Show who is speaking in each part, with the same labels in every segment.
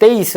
Speaker 1: 23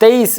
Speaker 1: 23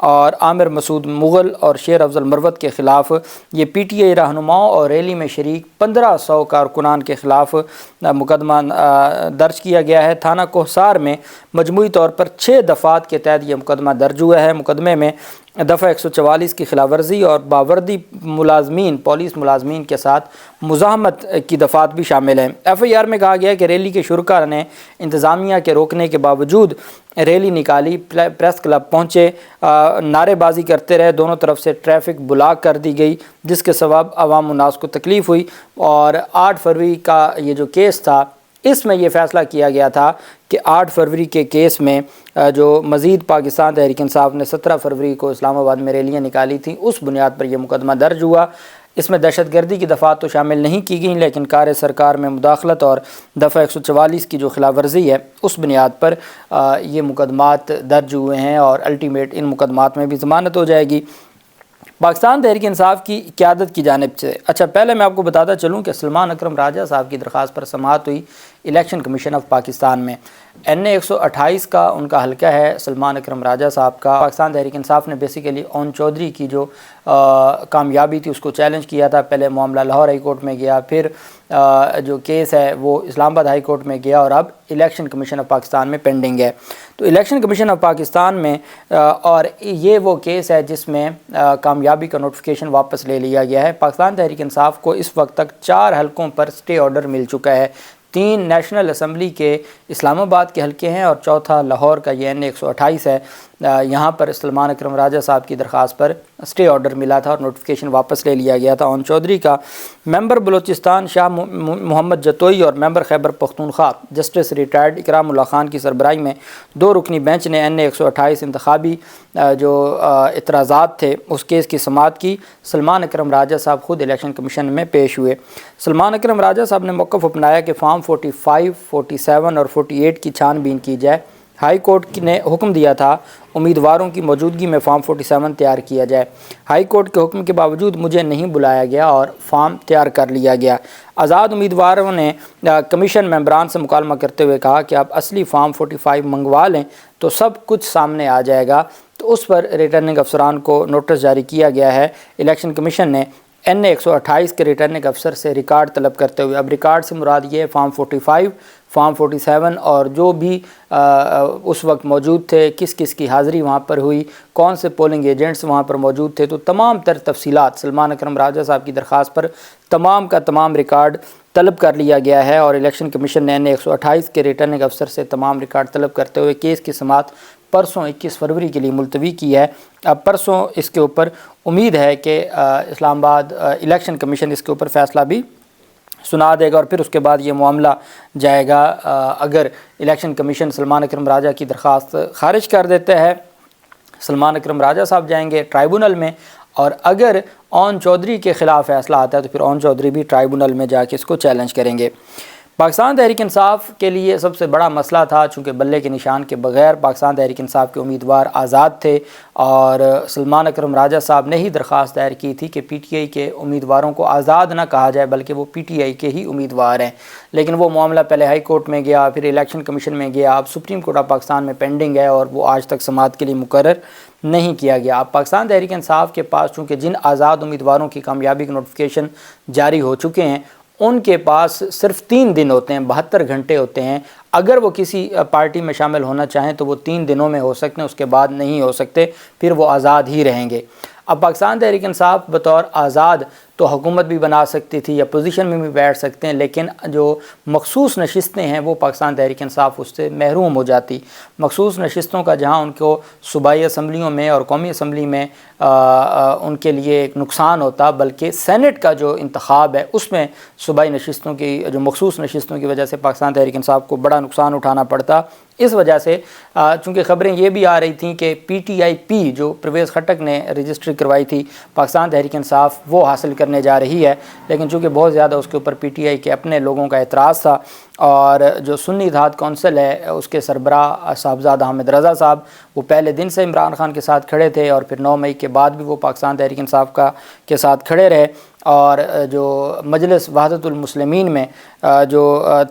Speaker 1: اور عامر مسعود مغل اور شیر افضل مروت کے خلاف یہ پی ٹی آئی رہنماؤں اور ریلی میں شریک 1500 کارکنان کے خلاف مقدمہ درج کیا گیا ہے۔ تھانہ کوہسار میں مجموعی طور پر 6 دفعات کے تحت یہ مقدمہ درج ہوا ہے۔ مقدمے میں دفعہ 144 کی خلاف ورزی اور باوردی ملازمین پولیس ملازمین کے ساتھ مزاحمت کی دفعات بھی شامل ہیں۔ ایف آئی آر میں کہا گیا ہے کہ ریلی کے شرکاء نے انتظامیہ کے روکنے کے باوجود ریلی نکالی، پریس کلب پہنچے، نعرے بازی کرتے رہے، دونوں طرف سے ٹریفک بلاک کر دی گئی جس کے سبب عوام الناس کو تکلیف ہوئی۔ اور 8 فروری کا یہ جو کیس تھا اس میں یہ فیصلہ کیا گیا تھا کہ 8 فروری کے کیس میں جو مزید پاکستان تحریک انصاف نے 17 فروری کو اسلام آباد میں ریلیاں نکالی تھیں اس بنیاد پر یہ مقدمہ درج ہوا۔ اس میں دہشت گردی کی دفعات تو شامل نہیں کی گئیں لیکن کار سرکار میں مداخلت اور دفعہ 144 کی جو خلاف ورزی ہے اس بنیاد پر یہ مقدمات درج ہوئے ہیں اور الٹیمیٹ ان مقدمات میں بھی ضمانت ہو جائے گی۔ پاکستان تحریک انصاف کی قیادت کی جانب سے پہلے میں آپ کو بتاتا چلوں کہ سلمان اکرم راجہ صاحب کی درخواست پر سماعت ہوئی الیکشن کمیشن آف پاکستان میں۔ NA 128 کا ان کا حلقہ ہے سلمان اکرم راجہ صاحب کا۔ پاکستان تحریک انصاف نے بیسیکلی اون چودھری کی جو کامیابی تھی اس کو چیلنج کیا تھا۔ پہلے معاملہ لاہور ہائی کورٹ میں گیا، پھر جو کیس ہے وہ اسلام آباد ہائی کورٹ میں گیا اور اب الیکشن کمیشن آف پاکستان میں پینڈنگ ہے۔ تو الیکشن کمیشن آف پاکستان میں اور یہ وہ کیس ہے جس میں کامیابی کا نوٹیفیکیشن واپس لے لیا گیا ہے۔ پاکستان تحریک انصاف کو اس وقت تک 4 حلقوں پر سٹے آرڈر مل چکا ہے۔ 3 نیشنل اسمبلی کے اسلام آباد کے حلقے ہیں اور چوتھا لاہور کا یہ NA 128 ہے۔ یہاں پر سلمان اکرم راجہ صاحب کی درخواست پر سٹے آرڈر ملا تھا اور نوٹیفیکیشن واپس لے لیا گیا تھا۔ اون چودھری کا ممبر بلوچستان شاہ محمد جتوئی اور ممبر خیبر پختونخوا جسٹس ریٹائرڈ اکرام اللہ خان کی سربراہی میں 2 رکنی بینچ نے NA 128 انتخابی جو اعتراضات تھے اس کیس کی سماعت کی۔ سلمان اکرم راجہ صاحب خود الیکشن کمیشن میں پیش ہوئے۔ سلمان اکرم راجہ صاحب نے موقف اپنایا کہ فارم 45، 47 اور 48 کی چھان بین کی جائے۔ ہائی کورٹ نے حکم دیا تھا امیدواروں کی موجودگی میں فارم 47 تیار کیا جائے۔ ہائی کورٹ کے حکم کے باوجود مجھے نہیں بلایا گیا اور فارم تیار کر لیا گیا۔ آزاد امیدواروں نے کمیشن ممبران سے مکالمہ کرتے ہوئے کہا کہ آپ اصلی فارم 45 منگوا لیں تو سب کچھ سامنے آ جائے گا۔ تو اس پر ریٹرننگ افسران کو نوٹس جاری کیا گیا ہے۔ الیکشن کمیشن نے NA 128 کے ریٹرننگ افسر سے ریکارڈ طلب کرتے ہوئے، اب ریکارڈ سے مراد یہ ہے فارم 45، فارم 47 اور جو بھی اس وقت موجود تھے، کس کس کی حاضری وہاں پر ہوئی، کون سے پولنگ ایجنٹس وہاں پر موجود تھے، تو تمام تر تفصیلات سلمان اکرم راجہ صاحب کی درخواست پر تمام کا تمام ریکارڈ طلب کر لیا گیا ہے اور الیکشن کمیشن نے NA 128 کے ریٹرننگ افسر سے تمام ریکارڈ طلب کرتے ہوئے کیس کی سماعت پرسوں 21 فروری کے لیے ملتوی کی ہے۔ اب پرسوں اس کے اوپر امید ہے کہ اسلام آباد الیکشن کمیشن اس کے اوپر فیصلہ بھی سنا دے گا اور پھر اس کے بعد یہ معاملہ جائے گا۔ اگر الیکشن کمیشن سلمان اکرم راجہ کی درخواست خارج کر دیتا ہے، سلمان اکرم راجہ صاحب جائیں گے ٹرائیبونل میں، اور اگر اون چودھری کے خلاف فیصلہ آتا ہے تو پھر اون چودھری بھی ٹرائیبونل میں جا کے اس کو چیلنج کریں گے۔ پاکستان تحریک انصاف کے لیے سب سے بڑا مسئلہ تھا چونکہ بلے کے نشان کے بغیر پاکستان تحریک انصاف کے امیدوار آزاد تھے اور سلمان اکرم راجہ صاحب نے ہی درخواست دائر کی تھی کہ پی ٹی آئی کے امیدواروں کو آزاد نہ کہا جائے بلکہ وہ پی ٹی آئی کے ہی امیدوار ہیں، لیکن وہ معاملہ پہلے ہائی کورٹ میں گیا، پھر الیکشن کمیشن میں گیا، اب سپریم کورٹ آف پاکستان میں پینڈنگ ہے اور وہ آج تک سماعت کے لیے مقرر نہیں کیا گیا۔ اب پاکستان تحریک انصاف کے پاس چونکہ جن آزاد امیدواروں کی کامیابی کے نوٹیفیکیشن جاری ہو چکے ہیں ان کے پاس صرف 3 دن ہوتے ہیں، 72 گھنٹے ہوتے ہیں۔ اگر وہ کسی پارٹی میں شامل ہونا چاہیں تو وہ 3 دنوں میں ہو سکتے ہیں، اس کے بعد نہیں ہو سکتے، پھر وہ آزاد ہی رہیں گے۔ اب پاکستان تحریک انصاف بطور آزاد تو حکومت بھی بنا سکتی تھی یا پوزیشن میں بھی بیٹھ سکتے ہیں، لیکن جو مخصوص نشستیں ہیں وہ پاکستان تحریک انصاف اس سے محروم ہو جاتی۔ مخصوص نشستوں کا جہاں ان کو صوبائی اسمبلیوں میں اور قومی اسمبلی میں ان کے لیے ایک نقصان ہوتا، بلکہ سینٹ کا جو انتخاب ہے اس میں صوبائی نشستوں کی جو مخصوص نشستوں کی وجہ سے پاکستان تحریک انصاف کو بڑا نقصان اٹھانا پڑتا۔ اس وجہ سے چونکہ خبریں یہ بھی آ رہی تھیں کہ پی ٹی آئی پی جو پرویز خٹک نے رجسٹری کروائی تھی پاکستان تحریک انصاف وہ حاصل کرنے جا رہی ہے، لیکن چونکہ بہت زیادہ اس کے اوپر پی ٹی آئی کے اپنے لوگوں کا اعتراض تھا اور جو سنی اتحاد کونسل ہے اس کے سربراہ صاحبزادہ حامد رضا صاحب وہ پہلے دن سے عمران خان کے ساتھ کھڑے تھے اور پھر 9 مئی کے بعد بھی وہ پاکستان تحریک انصاف کے ساتھ کھڑے رہے۔ اور جو مجلس وحدت المسلمین میں جو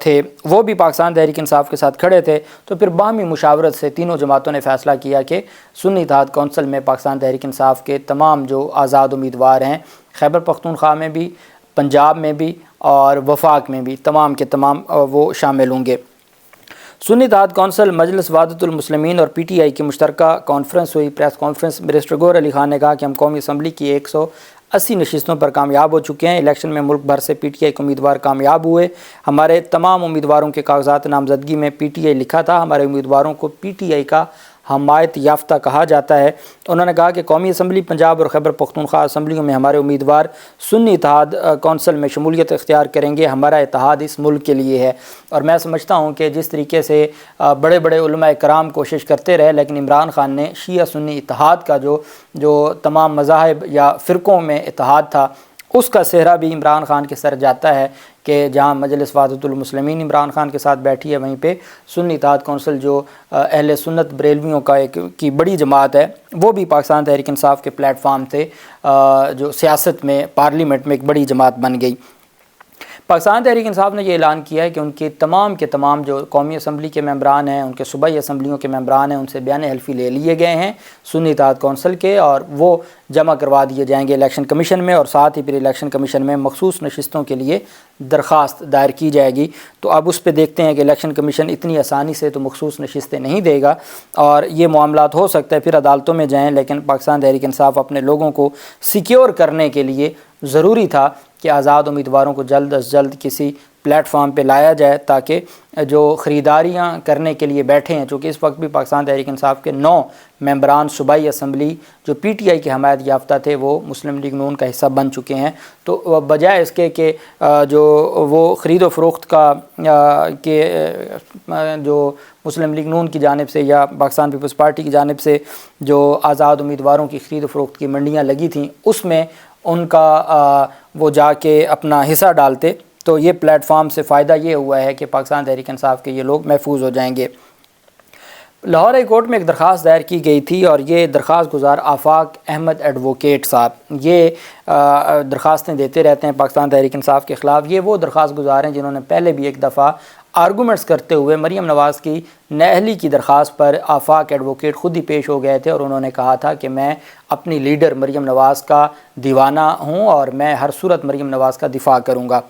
Speaker 1: تھے وہ بھی پاکستان تحریک انصاف کے ساتھ کھڑے تھے، تو پھر باہمی مشاورت سے تینوں جماعتوں نے فیصلہ کیا کہ سنی اتحاد کونسل میں پاکستان تحریک انصاف کے تمام جو آزاد امیدوار ہیں، خیبر پختونخوا میں بھی، پنجاب میں بھی اور وفاق میں بھی، تمام کے تمام وہ شامل ہوں گے۔ سنی اتحاد کونسل، مجلس وحدت المسلمین اور پی ٹی آئی کی مشترکہ کانفرنس ہوئی۔ پریس کانفرنس منسٹر گوہر علی خان نے کہا کہ ہم قومی اسمبلی کی 180 نشستوں پر کامیاب ہو چکے ہیں۔ الیکشن میں ملک بھر سے پی ٹی آئی کے امیدوار کامیاب ہوئے۔ ہمارے تمام امیدواروں کے کاغذات نامزدگی میں پی ٹی آئی لکھا تھا۔ ہمارے امیدواروں کو پی ٹی آئی کا حمایت یافتہ کہا جاتا ہے۔ انہوں نے کہا کہ قومی اسمبلی پنجاب اور خیبر پختونخوا اسمبلیوں میں ہمارے امیدوار سنی اتحاد کونسل میں شمولیت اختیار کریں گے۔ ہمارا اتحاد اس ملک کے لیے ہے، اور میں سمجھتا ہوں کہ جس طریقے سے بڑے بڑے علماء کرام کوشش کرتے رہے، لیکن عمران خان نے شیعہ سنی اتحاد کا جو تمام مذاہب یا فرقوں میں اتحاد تھا، اس کا صحرا بھی عمران خان کے سر جاتا ہے کہ جہاں مجلس وحدت المسلمین عمران خان کے ساتھ بیٹھی ہے، وہیں پہ سنی اتحاد کونسل جو اہل سنت بریلویوں کی بڑی جماعت ہے، وہ بھی پاکستان تحریک انصاف کے پلیٹ فارم سے جو سیاست میں پارلیمنٹ میں ایک بڑی جماعت بن گئی۔ پاکستان تحریک انصاف نے یہ اعلان کیا ہے کہ ان کے تمام جو قومی اسمبلی کے ممبران ہیں، ان کے صوبائی اسمبلیوں کے ممبران ہیں، ان سے بیان حلفی لے لیے گئے ہیں سنی اتحاد کونسل کے، اور وہ جمع کروا دیے جائیں گے الیکشن کمیشن میں، اور ساتھ ہی پھر الیکشن کمیشن میں مخصوص نشستوں کے لیے درخواست دائر کی جائے گی۔ تو اب اس پہ دیکھتے ہیں کہ الیکشن کمیشن اتنی آسانی سے تو مخصوص نشستیں نہیں دے گا، اور یہ معاملات ہو سکتا ہے پھر عدالتوں میں جائیں، لیکن پاکستان تحریک انصاف اپنے لوگوں کو سیکیور کرنے کے لیے ضروری تھا کہ آزاد امیدواروں کو جلد از جلد کسی پلیٹ فارم پہ لایا جائے، تاکہ جو خریداریاں کرنے کے لیے بیٹھے ہیں، چونکہ اس وقت بھی پاکستان تحریک انصاف کے 9 ممبران صوبائی اسمبلی جو پی ٹی آئی کی حمایت یافتہ تھے، وہ مسلم لیگ نون کا حصہ بن چکے ہیں۔ تو بجائے اس کے کہ جو وہ خرید و فروخت کا جو مسلم لیگ نون کی جانب سے یا پاکستان پیپلز پارٹی کی جانب سے جو آزاد امیدواروں کی خرید و فروخت کی منڈیاں لگی تھیں، اس میں ان کا وہ جا کے اپنا حصہ ڈالتے، تو یہ پلیٹ فارم سے فائدہ یہ ہوا ہے کہ پاکستان تحریک انصاف کے یہ لوگ محفوظ ہو جائیں گے۔ لاہور ہائی کورٹ میں ایک درخواست دائر کی گئی تھی، اور یہ درخواست گزار آفاق احمد ایڈوکیٹ صاحب یہ درخواستیں دیتے رہتے ہیں پاکستان تحریک انصاف کے خلاف۔ یہ وہ درخواست گزار ہیں جنہوں نے پہلے بھی ایک دفعہ آرگومنٹس کرتے ہوئے مریم نواز کی نااہلی کی درخواست پر آفاق ایڈوکیٹ خود ہی پیش ہو گئے تھے، اور انہوں نے کہا تھا کہ میں اپنی لیڈر مریم نواز کا دیوانہ ہوں، اور میں ہر صورت مریم نواز کا دفاع کروں گا۔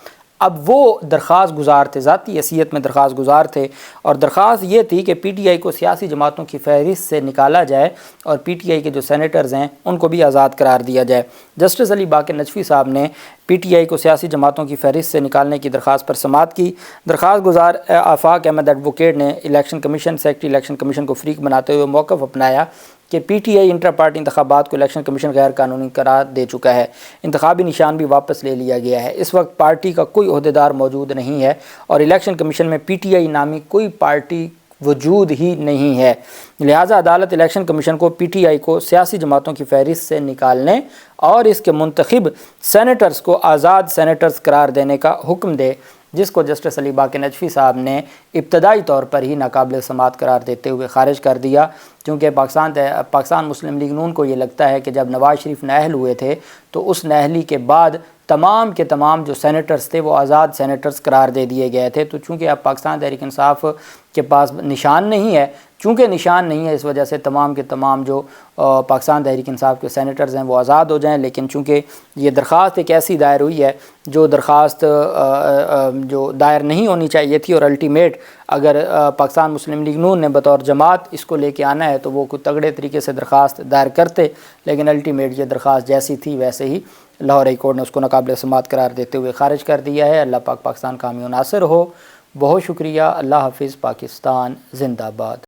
Speaker 1: اب وہ درخواست گزار تھے، ذاتی حیثیت میں درخواست گزار تھے، اور درخواست یہ تھی کہ پی ٹی آئی کو سیاسی جماعتوں کی فہرست سے نکالا جائے، اور پی ٹی آئی کے جو سینیٹرز ہیں ان کو بھی آزاد قرار دیا جائے۔ جسٹس علی باقر نجفی صاحب نے پی ٹی آئی کو سیاسی جماعتوں کی فہرست سے نکالنے کی درخواست پر سماعت کی۔ درخواست گزار آفاق احمد ایڈوکیٹ نے election commission secretary election commission کو فریق بناتے ہوئے موقف اپنایا کہ P T I intra party انتخابات کو الیکشن کمیشن غیر قانونی قرار دے چکا ہے، انتخابی نشان بھی واپس لے لیا گیا ہے، اس وقت پارٹی کا کوئی عہدیدار موجود نہیں ہے، اور الیکشن کمیشن میں پی ٹی آئی نامی کوئی پارٹی وجود ہی نہیں ہے، لہٰذا عدالت الیکشن کمیشن کو پی ٹی آئی کو سیاسی جماعتوں کی فہرست سے نکالنے اور اس کے منتخب سینیٹرز کو آزاد سینیٹرز قرار دینے کا حکم دے، جس کو جسٹس علی باقر نجفی صاحب نے ابتدائی طور پر ہی ناقابل سماعت قرار دیتے ہوئے خارج کر دیا، کیونکہ پاکستان مسلم لیگ نون کو یہ لگتا ہے کہ جب نواز شریف نااہل ہوئے تھے تو اس نااہلی کے بعد تمام کے تمام جو سینیٹرز تھے وہ آزاد سینیٹرز قرار دے دیے گئے تھے، تو چونکہ اب پاکستان تحریک انصاف کے پاس نشان نہیں ہے، چونکہ نشان نہیں ہے اس وجہ سے تمام کے تمام جو پاکستان تحریک انصاف کے سینیٹرز ہیں وہ آزاد ہو جائیں، لیکن چونکہ یہ درخواست ایک ایسی دائر ہوئی ہے جو درخواست جو دائر نہیں ہونی چاہیے تھی، اور الٹیمیٹ اگر پاکستان مسلم لیگ نون نے بطور جماعت اس کو لے کے آنا ہے تو وہ کوئی تگڑے طریقے سے درخواست دائر کرتے، لیکن الٹیمیٹ یہ درخواست جیسی تھی ویسے ہی لاہور ہائی کورٹ نے اس کو ناقابل سماعت قرار دیتے ہوئے خارج کر دیا ہے۔ اللہ پاک پاکستان کا حامی و ناصر ہو۔ بہت شکریہ۔ اللہ حافظ۔ پاکستان زندہ باد۔